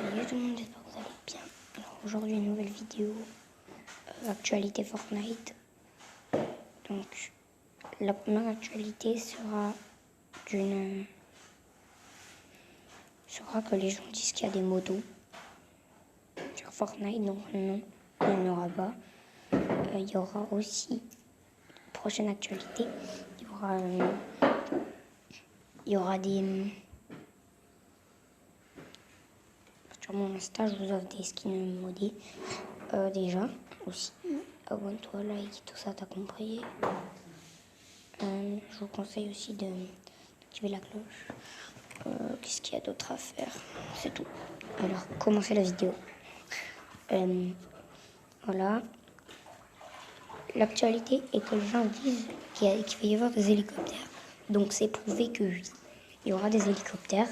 Salut tout le monde, j'espère que vous allez bien. Alors aujourd'hui une nouvelle vidéo, actualité Fortnite. Donc la première actualité sera que les gens disent qu'il y a des motos sur Fortnite, donc non, il n'y en aura pas. Il y aura aussi, prochaine actualité, il y aura des... Sur mon Insta, je vous offre des skins modés déjà aussi. Abonne-toi, like, tout ça, t'as compris. Je vous conseille aussi d'activer la cloche. Qu'est-ce qu'il y a d'autre à faire? C'est tout. Alors, commencez la vidéo. Voilà. L'actualité est que les gens disent qu'il va y avoir des hélicoptères. Donc, c'est prouvé que oui, il y aura des hélicoptères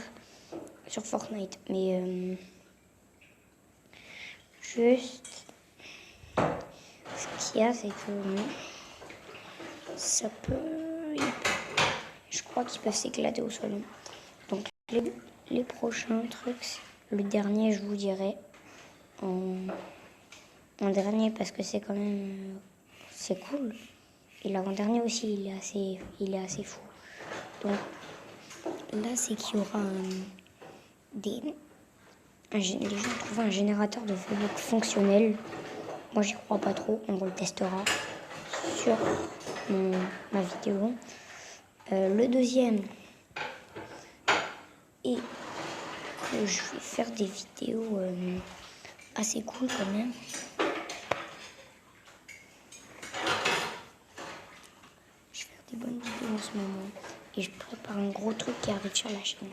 sur Fortnite. Mais juste, ce qu'il y a, c'est que ça peut... Je crois qu'ils peuvent s'éclater au sol. Donc, les prochains trucs, le dernier, je vous dirai en dernier parce que c'est quand même c'est cool. Et l'avant-dernier aussi, il est assez fou. Donc là, c'est qu'il y aura les gens trouvent un générateur de V-Bucks fonctionnel. Moi, j'y crois pas trop. On le testera sur ma vidéo. Le deuxième est que je vais faire des vidéos assez cool quand même. Je vais faire des bonnes vidéos en ce moment. Et je prépare un gros truc qui arrive sur la chaîne.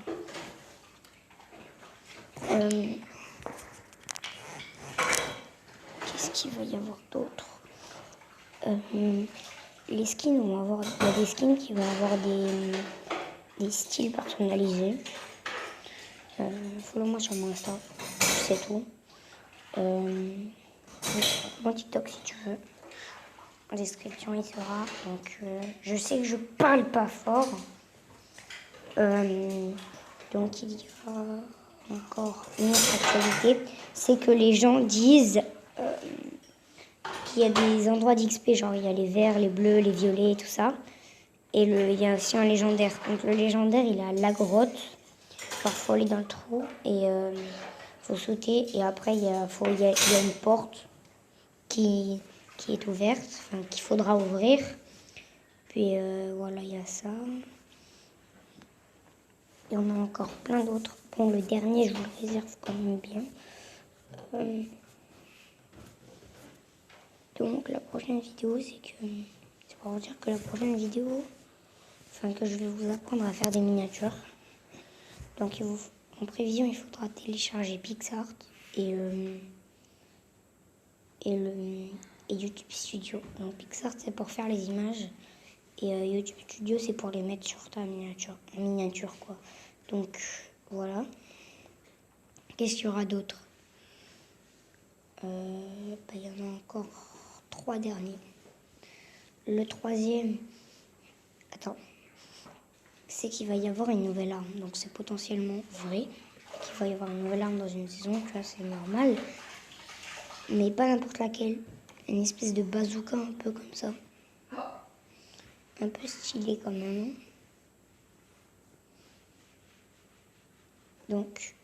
Qu'est-ce qu'il va y avoir d'autre? Les skins vont avoir... Il y a des skins qui vont avoir des styles personnalisés. Follow-moi sur mon Insta, c'est tout. Mon TikTok si tu veux. En description il sera. Donc je sais que je parle pas fort. Donc il y a encore une autre actualité. C'est que les gens disent qu'il y a des endroits d'XP, genre il y a les verts, les bleus, les violets, tout ça. Et il y a aussi un légendaire. Donc le légendaire il est à la grotte. Genre faut aller dans le trou et faut sauter. Et après il y a une porte qui est ouverte, enfin qu'il faudra ouvrir. Puis voilà, il y a ça. Il y en a encore plein d'autres. Bon, le dernier, je vous le réserve quand même bien. Donc, la prochaine vidéo, c'est pour vous dire que la prochaine vidéo, enfin, que je vais vous apprendre à faire des miniatures. Donc, en prévision, il faudra télécharger PixArt et YouTube Studio. Donc, PixArt, c'est pour faire les images. Et YouTube Studio, c'est pour les mettre sur ta miniature, quoi. Donc, voilà. Qu'est-ce qu'il y aura d'autre? Il y en a encore 3 derniers. Le troisième, c'est qu'il va y avoir une nouvelle arme. Donc, c'est potentiellement vrai qu'il va y avoir une nouvelle arme dans une saison. Tu vois, c'est normal. Mais pas n'importe laquelle. Une espèce de bazooka un peu comme ça. Un peu stylé quand même. Donc,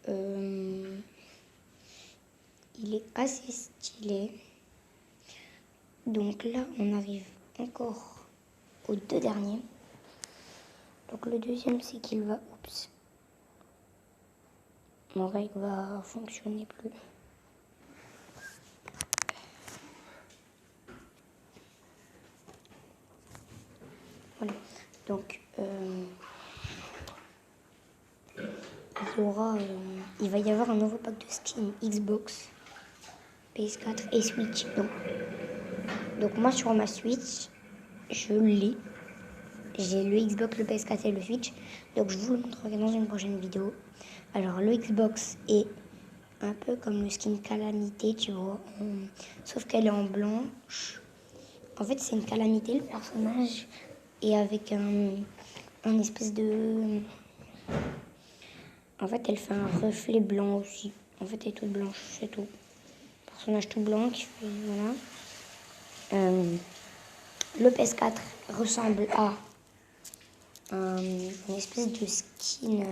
il est assez stylé. Donc là, on arrive encore aux 2 derniers. Donc le deuxième, c'est qu'il va... Oups. Mon règle va fonctionner plus. Voilà. Donc, il va y avoir un nouveau pack de skins Xbox, PS4 et Switch. Donc moi, sur ma Switch, je l'ai. J'ai le Xbox, le PS4 et le Switch. Donc je vous le montrerai dans une prochaine vidéo. Alors le Xbox est un peu comme le skin Calamité, tu vois. Sauf qu'elle est en blanche. En fait, c'est une Calamité, le personnage. Et avec un espèce de... En fait, elle fait un reflet blanc aussi. En fait, elle est toute blanche, c'est tout. Personnage tout blanc qui fait, voilà. Le PS4 ressemble à une espèce de skin,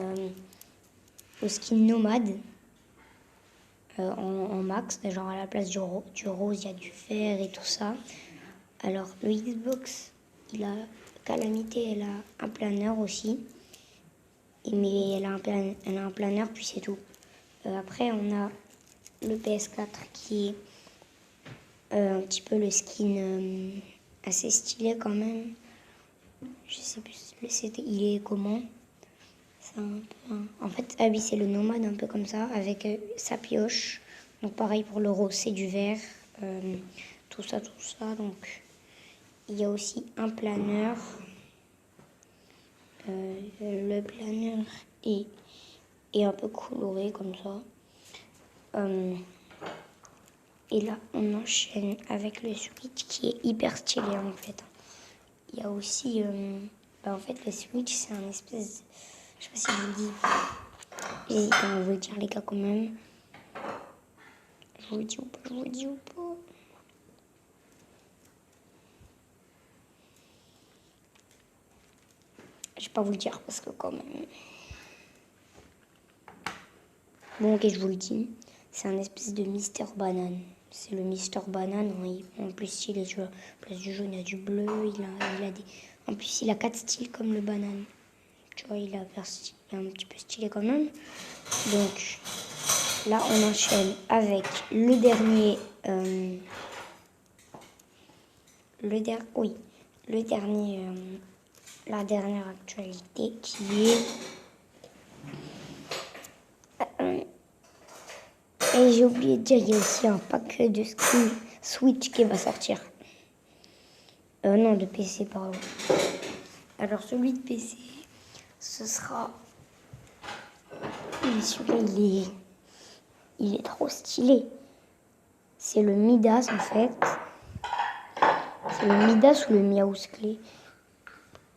au skin nomade en max, genre à la place du rose, il y a du vert et tout ça. Alors le Xbox, Calamité, elle a un planeur aussi, mais elle a un planeur puis c'est tout. Après on a le PS4 qui est un petit peu le skin assez stylé quand même. Je sais plus, il est comment. En fait, ah oui, c'est le nomade un peu comme ça, avec sa pioche. Donc pareil pour le rose, c'est du vert. Tout ça, tout ça. Donc il y a aussi un planeur. Le planeur est un peu coloré comme ça. Et là, on enchaîne avec le Switch qui est hyper stylé en fait. Il y a aussi, en fait, le Switch, c'est un espèce, je sais pas si je vous le dis, j'hésite à vous le dire les gars quand même. Je vous le dis ou pas, je vous le dis ou pas. Je vais pas vous le dire parce que quand même. Bon ok, je vous le dis, c'est un espèce de Mister Banane. C'est le Mister Banane, en plus il est sur la place du jaune, il y a du bleu, il a des... En plus il a 4 styles comme le banane. Tu vois, il est un petit peu stylé quand même. Donc là on enchaîne avec le dernier... la dernière actualité qui est... et j'ai oublié de dire, il y a aussi un pack de Switch qui va sortir. Non, de PC, pardon. Alors, celui de PC, ce sera... Celui-là, il est trop stylé. C'est le Midas, en fait. C'est le Midas ou le Miaus Clé.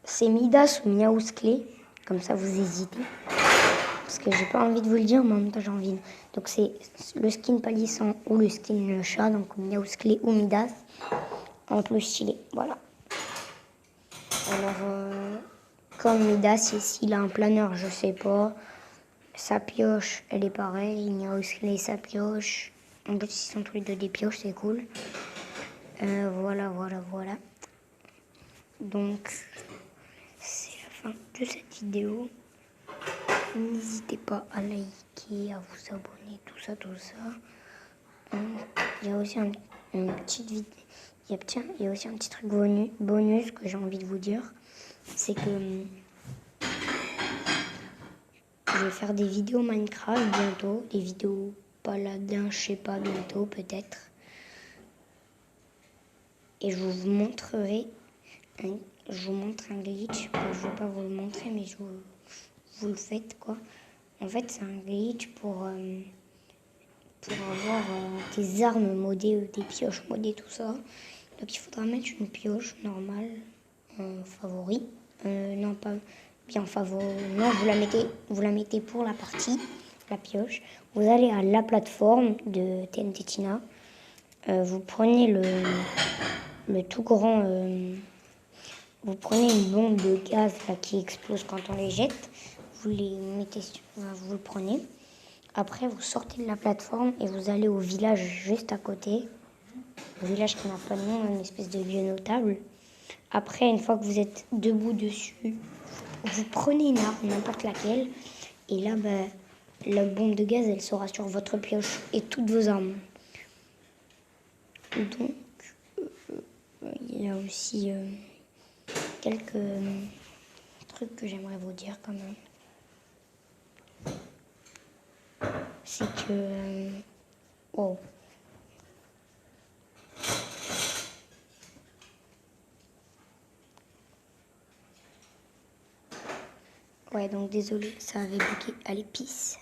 C'est Midas ou Miaus Clé. Comme ça, vous hésitez. Parce que j'ai pas envie de vous le dire, mais en même temps, j'ai envie. Donc, c'est le skin palissant ou le skin chat. Donc, Miaus Clé ou Midas. En plus stylé. Voilà. Alors, comme Midas, s'il a un planeur, je sais pas. Sa pioche, elle est pareille. Il y a aussi sa pioche. En plus, ils sont tous les deux des pioches, c'est cool. Voilà. Donc, c'est la fin de cette vidéo. N'hésitez pas à liker, à vous abonner, tout ça. Il y a aussi une petite vidéo. Il y a aussi un petit truc bonus que j'ai envie de vous dire. C'est que je vais faire des vidéos Minecraft bientôt. Des vidéos paladins, je sais pas, bientôt peut-être. Et je vous montrerai je vous montre un glitch. Je vais pas vous le montrer, mais vous le faites quoi. En fait, c'est un glitch pour avoir des armes modées, des pioches modées, tout ça. Donc il faudra mettre une pioche normale en favori. Non, pas bien en favori. Non, vous la mettez pour la partie, la pioche. Vous allez à la plateforme de TNT Tina. Vous prenez le tout grand... vous prenez une bombe de gaz là, qui explose quand on les jette. Vous le prenez. Après, vous sortez de la plateforme et vous allez au village juste à côté. Un village qui n'a pas de nom, une espèce de lieu notable. Après, une fois que vous êtes debout dessus, vous prenez une arme, n'importe laquelle. Et là, la bombe de gaz, elle sera sur votre pioche et toutes vos armes. Donc, il y a aussi quelques trucs que j'aimerais vous dire quand même. C'est que... wow. Ouais, donc désolé, ça avait bloqué. Allez, peace.